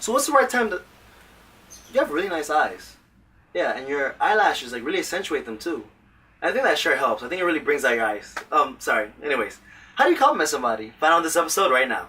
So what's the right time to... You have really nice eyes. Yeah, and your eyelashes like really accentuate them too. I think that sure helps. I think it really brings out your eyes. Sorry. Anyways, how do you compliment somebody? Find out this episode right now.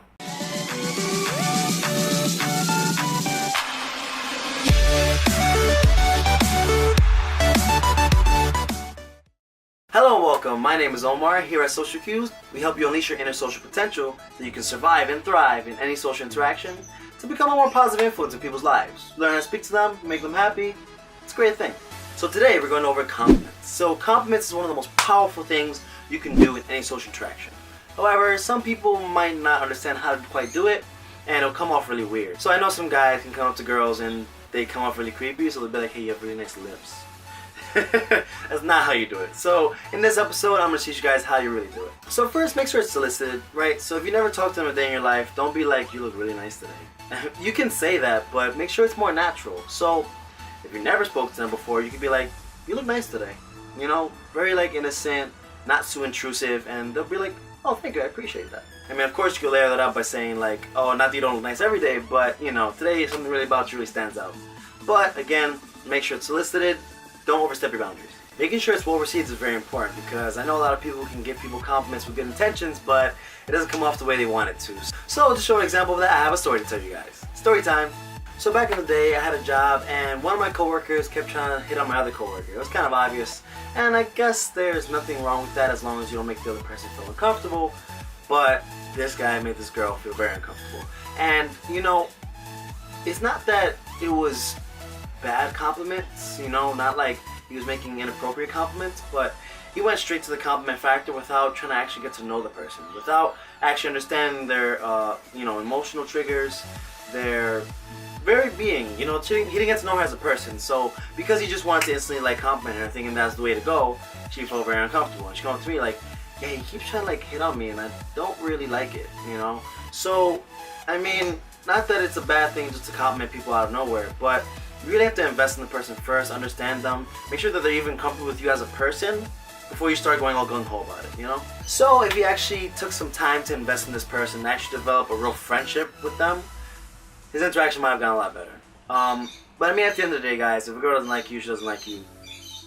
Hello and welcome. My name is Omar. Here at Social Cues, we help you unleash your inner social potential so you can survive and thrive in any social interaction to become a more positive influence in people's lives. Learn how to speak to them, make them happy. It's a great thing. So today we're going over compliments. So compliments is one of the most powerful things you can do in any social interaction. However, some people might not understand how to quite do it, and it'll come off really weird. So I know some guys can come up to girls and they come off really creepy, so they'll be like, hey, you have really nice lips. That's not how you do it. So in this episode, I'm going to teach you guys how you really do it. So first, make sure it's solicited, right? So if you never talked to them a day in your life, don't be like, you look really nice today. You can say that, but make sure it's more natural. So if you never spoke to them before, you could be like, you look nice today. You know, very like innocent, not too intrusive, and they'll be like, oh, thank you, I appreciate that. I mean, of course, you could layer that up by saying like, oh, not that you don't look nice every day, but you know, today something really about you really stands out. But again, make sure it's solicited. Don't overstep your boundaries. Making sure it's well received is very important because I know a lot of people can give people compliments with good intentions, but it doesn't come off the way they want it to. So to show an example of that, I have a story to tell you guys. Story time. So back in the day, I had a job and one of my coworkers kept trying to hit on my other coworker. It was kind of obvious, and I guess there's nothing wrong with that as long as you don't make the other person feel uncomfortable, but this guy made this girl feel very uncomfortable. And you know, it's not that it was bad compliments, you know, not like he was making inappropriate compliments, but he went straight to the compliment factor without trying to actually get to know the person, without actually understanding their, you know, emotional triggers, their very being, you know, he didn't get to know her as a person. So because he just wanted to instantly like compliment her, thinking that's the way to go, she felt very uncomfortable. And she came up to me like, yeah, he keeps trying to like hit on me and I don't really like it, you know. So I mean, not that it's a bad thing just to compliment people out of nowhere, but you really have to invest in the person first, understand them, make sure that they're even comfortable with you as a person before you start going all gung-ho about it, you know? So if you actually took some time to invest in this person and actually develop a real friendship with them, his interaction might have gone a lot better. But I mean, at the end of the day, guys, if a girl doesn't like you, she doesn't like you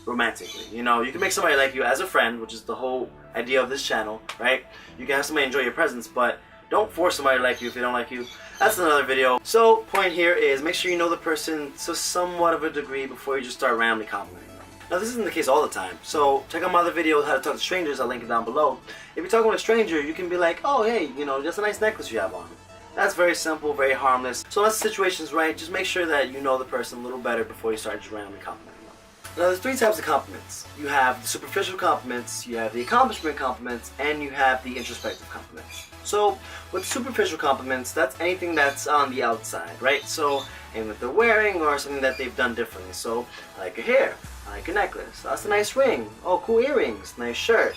romantically. You know, you can make somebody like you as a friend, which is the whole idea of this channel, right? You can have somebody enjoy your presence, but don't force somebody to like you if they don't like you. That's another video. So, point here is make sure you know the person to somewhat of a degree before you just start randomly complimenting them. Now, this isn't the case all the time. So, check out my other video, How to Talk to Strangers. I'll link it down below. If you're talking with a stranger, you can be like, oh, hey, you know, that's a nice necklace you have on. That's very simple, very harmless. So, unless the situation's right, just make sure that you know the person a little better before you start just randomly complimenting them. Now, there's three types of compliments. You have the superficial compliments, you have the accomplishment compliments, and you have the introspective compliments. So, with superficial compliments, that's anything that's on the outside, right? So, anything that they're wearing or something that they've done differently. So, I like your hair, I like your necklace, that's a nice ring, oh, cool earrings, nice shirt.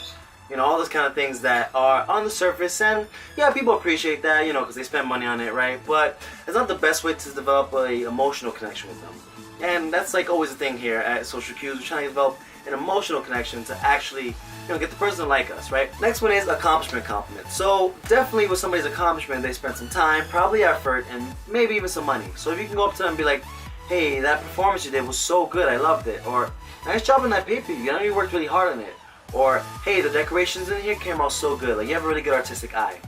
You know, all those kind of things that are on the surface, and yeah, people appreciate that, you know, because they spend money on it, right? But it's not the best way to develop an emotional connection with them. And that's like always the thing here at Social Cues. We're trying to develop an emotional connection to actually, you know, get the person to like us, right? Next one is accomplishment compliment. So definitely with somebody's accomplishment, they spent some time, probably effort, and maybe even some money. So if you can go up to them and be like, hey, that performance you did was so good, I loved it. Or, nice job on that paper, you know, you worked really hard on it. Or, hey, the decorations in here came out so good, like you have a really good artistic eye.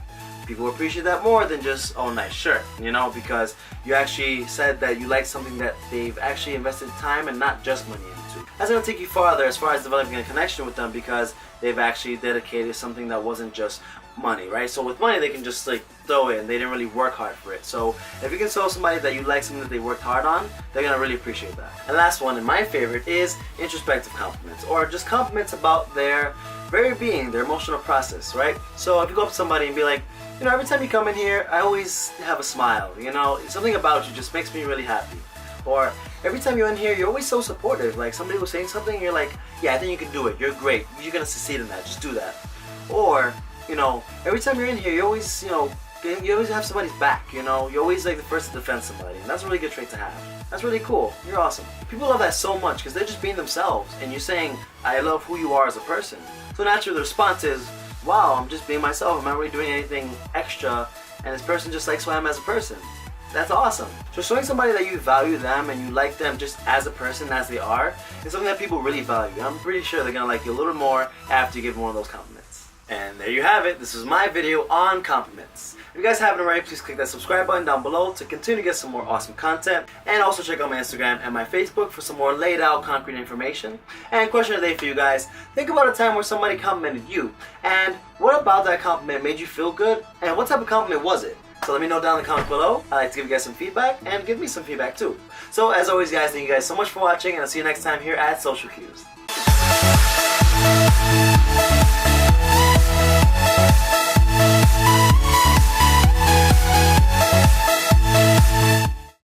People appreciate that more than just, oh, nice shirt, you know, because you actually said that you like something that they've actually invested time and not just money into. That's going to take you farther as far as developing a connection with them because they've actually dedicated something that wasn't just money, right? So with money, they can just like throw it and they didn't really work hard for it. So if you can tell somebody that you like something that they worked hard on, they're going to really appreciate that. And last one, and my favorite, is introspective compliments, or just compliments about their very being, their emotional process, right? So if you go up to somebody and be like, you know, every time you come in here, I always have a smile, you know, something about you just makes me really happy. Or every time you're in here, you're always so supportive. Like somebody was saying something, you're like, yeah, I think you can do it. You're great. You're gonna succeed in that. Just do that. Or, you know, every time you're in here, you always, you know, you always have somebody's back. You know, you're always like the first to defend somebody, and that's a really good trait to have. That's really cool. You're awesome. People love that so much because they're just being themselves, and you're saying, I love who you are as a person. So naturally, the response is, wow, I'm just being myself. I'm not really doing anything extra, and this person just likes who I am as a person. That's awesome. So showing somebody that you value them and you like them just as a person, as they are, is something that people really value. I'm pretty sure they're gonna like you a little more after you give them one of those compliments. And there you have it. This is my video on compliments. If you guys haven't already, please click that subscribe button down below to continue to get some more awesome content. And also check out my Instagram and my Facebook for some more laid out concrete information. And question of the day for you guys. Think about a time where somebody complimented you. And what about that compliment made you feel good? And what type of compliment was it? So let me know down in the comments below. I like to give you guys some feedback and give me some feedback too. So as always guys, thank you guys so much for watching and I'll see you next time here at Social Cues.